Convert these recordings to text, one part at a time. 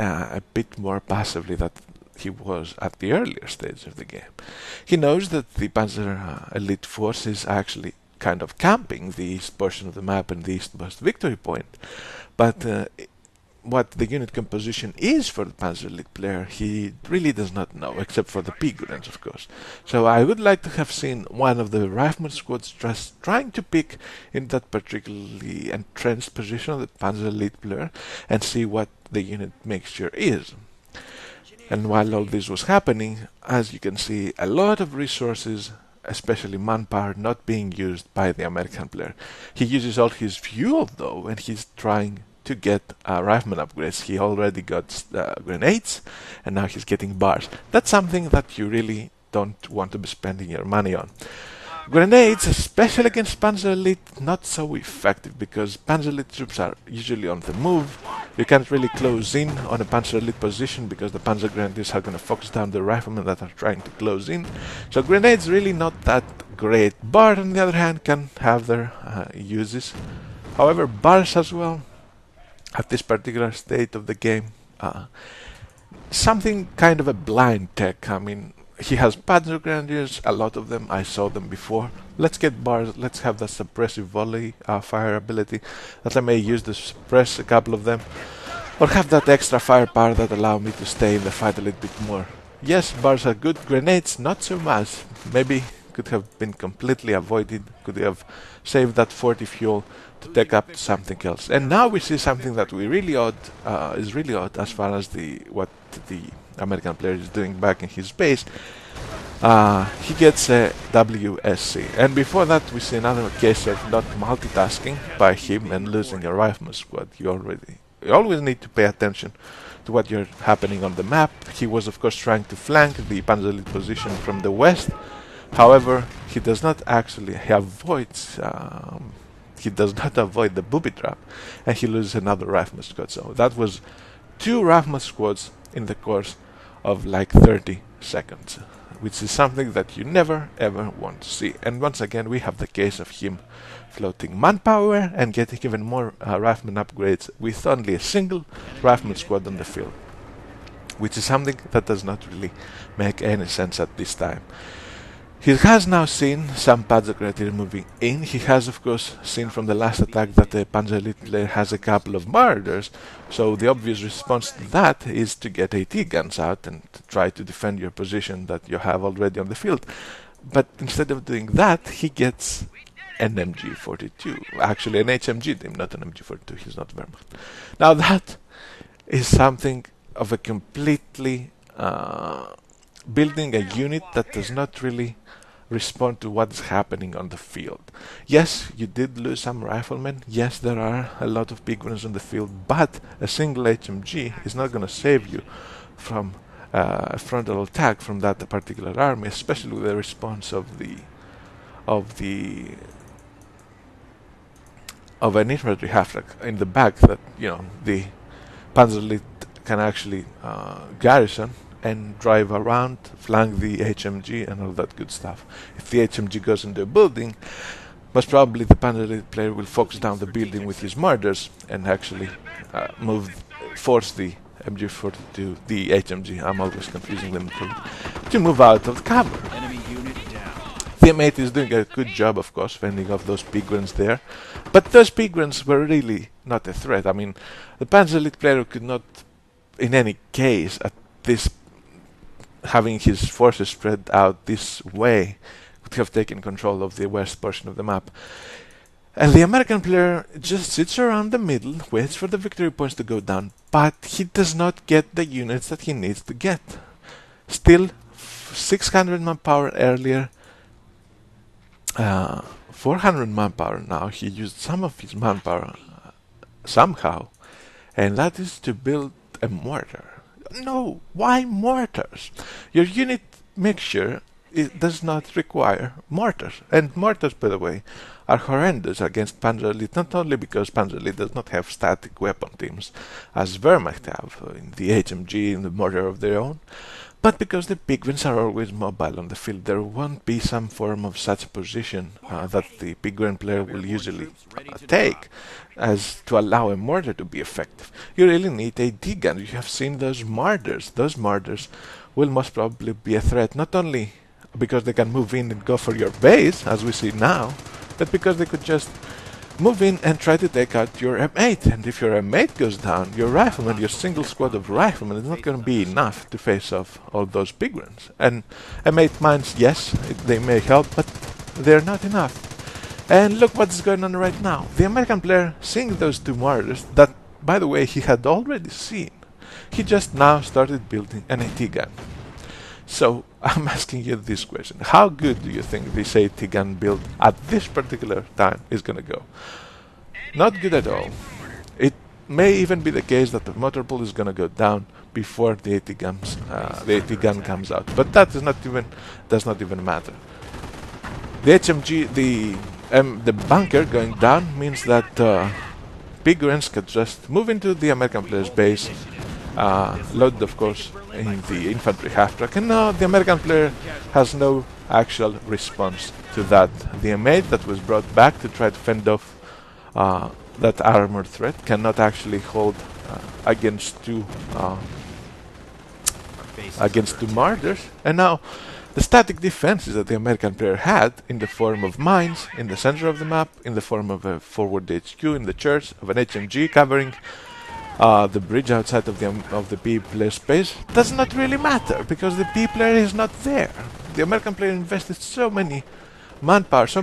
a bit more passively than he was at the earlier stage of the game. He knows that the Panzer elite force is actually kind of camping the east portion of the map and the eastmost victory point, but what the unit composition is for the Panzer elite player, he really does not know, except for the Pigurens, of course. So I would like to have seen one of the rifleman squads just trying to pick in that particularly entrenched position of the Panzer elite player and see what the unit mixture is. And while all this was happening, as you can see, a lot of resources, especially manpower, not being used by the American player. He uses all his fuel though, and he's trying to get rifleman upgrades. He already got grenades, and now he's getting bars. That's something that you really don't want to be spending your money on. Grenades, especially against Panzer Elite, not so effective because Panzer Elite troops are usually on the move. You can't really close in on a Panzer Elite position because the Panzer Grenadiers are going to focus down the riflemen that are trying to close in. So grenades really not that great. Bars, on the other hand, can have their uses. However, bars as well, at this particular state of the game, something kind of a blind tech. I mean, he has Panzer Grenadiers, a lot of them, I saw them before. Let's get bars, let's have that suppressive volley fire ability that I may use to suppress a couple of them, or have that extra firepower that allow me to stay in the fight a little bit more. Yes, bars are good, grenades not so much. Maybe could have been completely avoided, could have saved that 40 fuel to take up to something else. And now we see something that we really is really odd as far as what the American player is doing back in his base. He gets a WSC, and before that we see another case of not multitasking by him and losing a rifleman squad. You always need to pay attention to what you're happening on the map. He was of course trying to flank the Panzer Elite position from the west. However, he does not actually avoid the booby trap, and he loses another rifleman squad. So that was 2 rifleman squads in the course of like 30 seconds, which is something that you never ever want to see. And once again we have the case of him floating manpower and getting even more rifleman upgrades with only a single rifleman squad on the field, which is something that does not really make any sense at this time. He has now seen some Panzer Grenadier moving in. He has of course seen from the last attack that the Panzer Elite player has a couple of marauders, so the obvious response to that is to get AT guns out and to try to defend your position that you have already on the field. But instead of doing that, he gets an MG42, actually an HMG team, not an MG42, he's not Wehrmacht. Now that is something of a completely building a unit that does not really respond to what's happening on the field. Yes, you did lose some riflemen. Yes, there are a lot of big ones on the field, but a single HMG is not going to save you from a frontal attack from that particular army, especially with the response of an infantry half-track in the back that the Panzer Elite can actually garrison and drive around, flank the HMG and all that good stuff. If the HMG goes into a building, most probably the Panzer Elite player will focus down the building with his marauders and actually force the MG42, the HMG, I'm always confusing them, to move out of the cover. Enemy unit down. The M8 is doing a good job, of course, fending off those Pigurens there, but those Pigurens were really not a threat. I mean, the Panzer Elite player could not, in any case, at this having his forces spread out this way, could have taken control of the west portion of the map. And the American player just sits around the middle, waits for the victory points to go down, but he does not get the units that he needs to get. Still, 600 manpower earlier, 400 manpower now. He used some of his manpower somehow, and that is to build a mortar. No, why mortars? Your unit mixture does not require mortars. And mortars, by the way, are horrendous against Panzer Elite, not only because Panzer Elite does not have static weapon teams, as Wehrmacht have in the HMG, in the mortar of their own, But because the penguins are always mobile on the field, there won't be some form of such a position that the penguin player will usually take as to allow a mortar to be effective. You really need a D-gun. You have seen those martyrs. Those martyrs will most probably be a threat, not only because they can move in and go for your base, as we see now, but because they could just move in and try to take out your M8. And if your M8 goes down, your rifleman, your single squad of riflemen is not going to be enough to face off all those big ones. And M8 mines, yes, they may help, but they're not enough. And look what's going on right now. The American player, seeing those two martyrs, that, by the way, he had already seen, he just now started building an AT gun. So, I'm asking you this question. How good do you think this AT gun build at this particular time is going to go? Not good at all. It may even be the case that the motor pool is going to go down before the AT gun comes out. But that does not even matter. The HMG, the bunker going down means that Pigrins could just move into the American player's base, loaded of course in the infantry half-track, and now the American player has no actual response to that. The M8 that was brought back to try to fend off that armored threat cannot actually hold against two martyrs, and now the static defenses that the American player had in the form of mines in the center of the map, in the form of a forward HQ in the church, of an HMG covering the bridge outside of the P player's space, does not really matter because the P player is not there. The American player invested so much manpower, so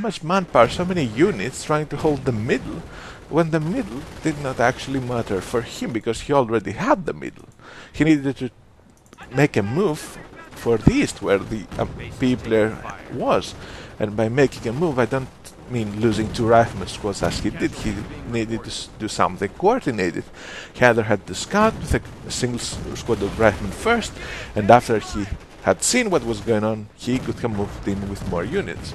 many units trying to hold the middle, when the middle did not actually matter for him because he already had the middle. He needed to make a move for the east where the P player was, and by making a move I don't mean losing two rifleman squads as he did. He needed to do something coordinated. He either had to scout with a single squad of riflemen first, and after he had seen what was going on, he could have moved in with more units.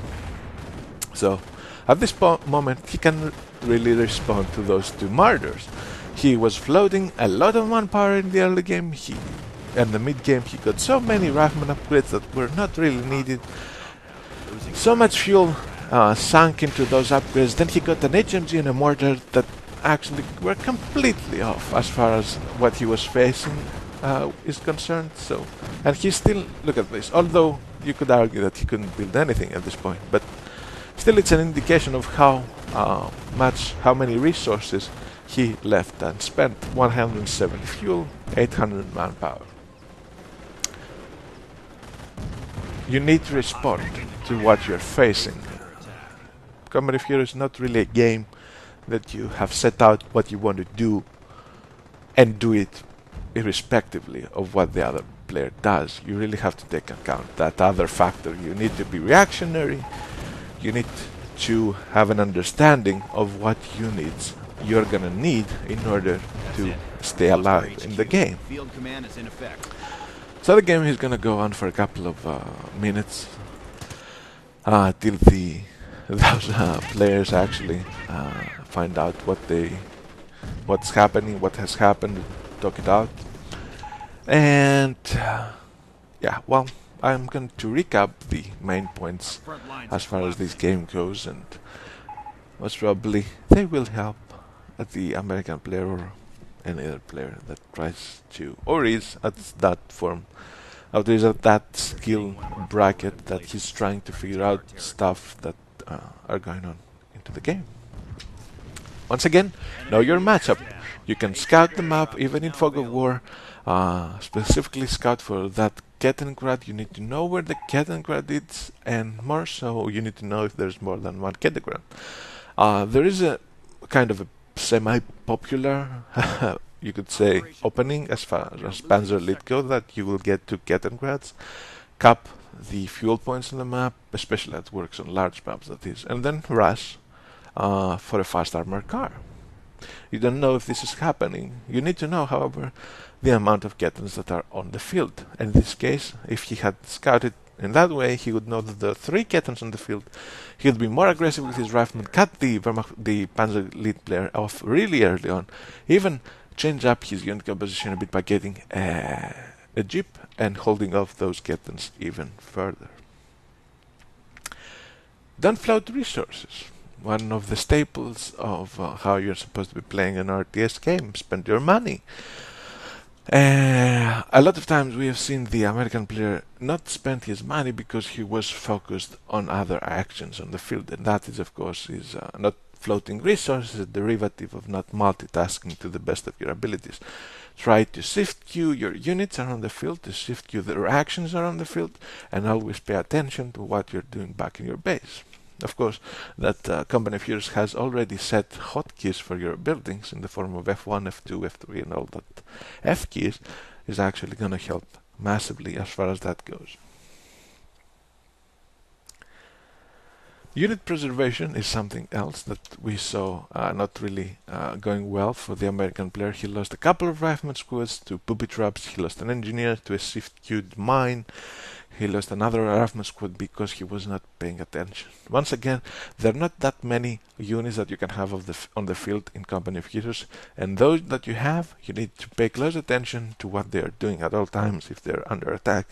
So at this moment he can really respond to those two martyrs. He was floating a lot of manpower in the early game, and the mid game he got so many rifleman upgrades that were not really needed. So much fuel sunk into those upgrades. Then he got an HMG and a mortar that actually were completely off as far as what he was facing is concerned. So, and he still, look at this, although you could argue that he couldn't build anything at this point, but still it's an indication of how many resources he left and spent. 170 fuel, 800 manpower. You need to respond to what you're facing. Combat of Heroes is not really a game that you have set out what you want to do and do it irrespectively of what the other player does. You really have to take account that other factor. You need to be reactionary. You need to have an understanding of what units you're gonna need in order to stay alive in the game. So the game is gonna go on for a couple of minutes till those players actually find out what's happening, what has happened, talk it out. And yeah, well, I'm going to recap the main points as far as this game goes, and most probably they will help the American player or any other player that tries to, or is at that form, or is at that skill bracket that he's trying to figure out stuff that are going on into the game. Once again, know your matchup. You can scout the map even in Fog of War, specifically scout for that Kettengrad. You need to know where the Kettengrad is, and more so you need to know if there's more than one Kettengrad. There is a kind of a semi-popular you could say opening as far as Panzer Elite go, that you will get to Kettengrads, cap the fuel points on the map, especially that works on large maps, that is, and then rush for a fast armored car. You don't know if this is happening. You need to know, however, the amount of Kettens that are on the field. In this case, if he had scouted in that way, he would know that there are 3 Kettens on the field. He would be more aggressive with his riflemen, cut the Panzer Elite player off really early on, even change up his unit composition a bit by getting a jeep and holding off those kittens even further. Don't float resources. One of the staples of how you're supposed to be playing an RTS game. Spend your money. A lot of times we have seen the American player not spend his money because he was focused on other actions on the field, and that is, of course, not floating resources, a derivative of not multitasking to the best of your abilities. Try to shift queue your units around the field, to shift queue their actions around the field, and always pay attention to what you're doing back in your base. Of course, that Company of Heroes has already set hotkeys for your buildings in the form of F1, F2, F3, and all that. F keys is actually going to help massively as far as that goes. Unit preservation is something else that we saw not really going well for the American player. He lost a couple of rifleman squads to booby traps. He lost an engineer to a shift-queued mine. He lost another rifleman squad because he was not paying attention. Once again, there are not that many units that you can have on the field in Company of Heroes, and those that you have, you need to pay close attention to what they are doing at all times if they're under attack.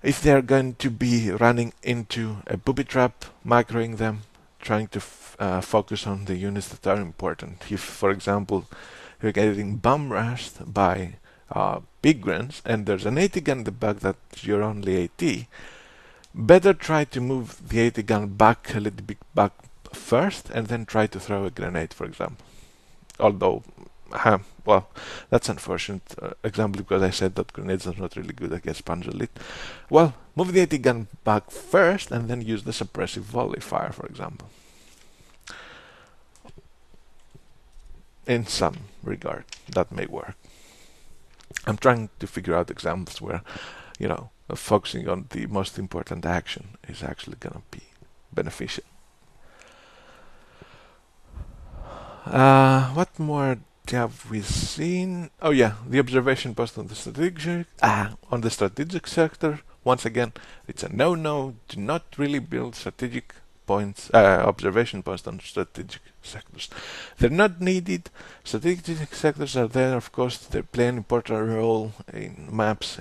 If they are going to be running into a booby trap, macroing them, trying to focus on the units that are important. If, for example, you're getting bomb rushed by big guns and there's an 80 gun in the back that you're only 80, better try to move the 80 gun back a little bit back first and then try to throw a grenade, for example. Although, well, that's unfortunate example because I said that grenades are not really good against Panzer Elite. Well, move the 80 gun back first and then use the suppressive volley fire, for example. In some regard, that may work. I'm trying to figure out examples where, focusing on the most important action is actually going to be beneficial. What more have we seen? Oh yeah, the observation post on the strategic sector. Once again, it's a no-no. Do not really build strategic points, observation posts on strategic sectors. They're not needed. Strategic sectors are there, of course. They play an important role in maps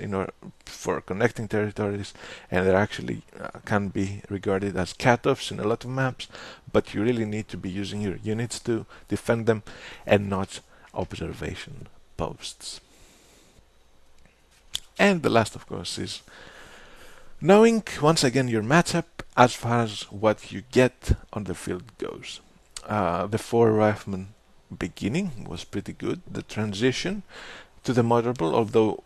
for connecting territories, and they actually can be regarded as cutoffs in a lot of maps, but you really need to be using your units to defend them and not observation posts. And the last, of course, is knowing, once again, your matchup as far as what you get on the field goes. The 4 riflemen beginning was pretty good. The transition to the motorable, although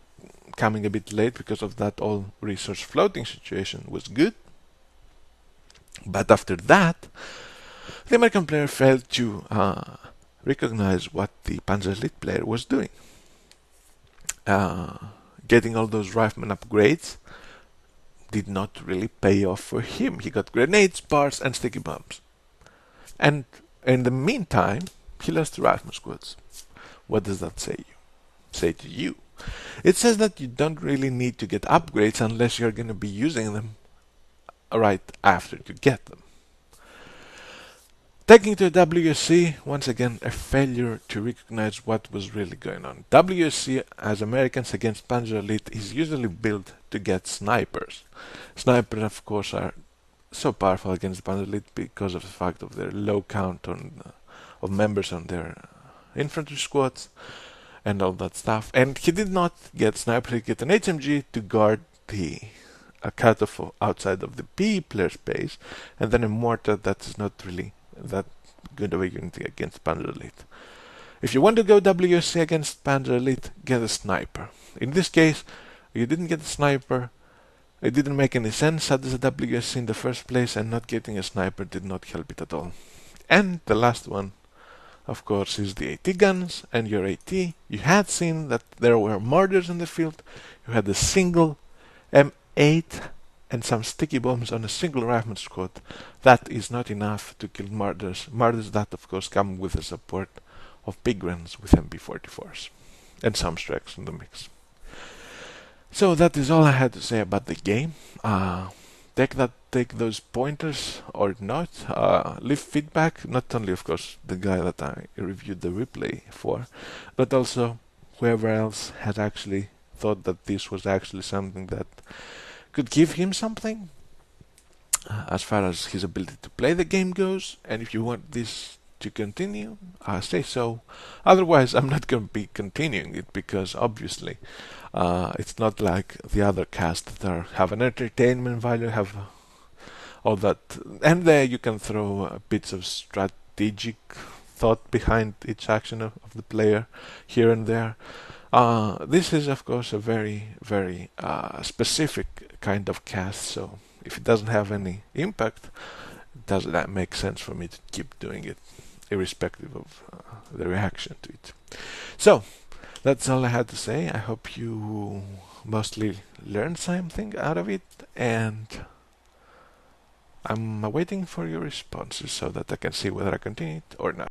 coming a bit late because of that all resource floating situation, was good. But after that, the American player failed to recognize what the Panzer Elite player was doing. Getting all those rifleman upgrades did not really pay off for him. He got grenades, bars, and sticky bombs. And in the meantime, he lost 2 rifleman squads. What does that say to you? It says that you don't really need to get upgrades unless you're going to be using them right after you get them. Taking to a WSC, once again, a failure to recognize what was really going on. WSC, as Americans against Panzer Elite, is usually built to get snipers. Snipers, of course, are so powerful against Panzer Elite because of the fact of their low count of members on their infantry squads and all that stuff. And he did not get sniper, he get an HMG to guard a cutoff outside of the PE player space, and then a mortar that is not really that good of a unity against Panzer Elite. If you want to go WSC against Panzer Elite, get a sniper. In this case, you didn't get a sniper. It didn't make any sense as a WSC in the first place, and not getting a sniper did not help it at all. And the last one, of course, is the AT guns and your AT. You had seen that there were mortars in the field. You had a single M8 and some sticky bombs on a single rifleman squad. That is not enough to kill martyrs. Martyrs that, of course, come with the support of big guns with MP44s and some strikes in the mix. So that is all I had to say about the game. Take those pointers or not. Leave feedback. Not only, of course, the guy that I reviewed the replay for, but also whoever else has actually thought that this was actually something that could give him something as far as his ability to play the game goes, and if you want this to continue, say so. Otherwise, I'm not going to be continuing it, because obviously it's not like the other casts that have an entertainment value, have all that, and there you can throw bits of strategic thought behind each action of the player here and there. This is, of course, a very, very specific kind of cast, so if it doesn't have any impact, doesn't that make sense for me to keep doing it, irrespective of the reaction to it. So, that's all I had to say. I hope you mostly learned something out of it, and I'm waiting for your responses so that I can see whether I continue it or not.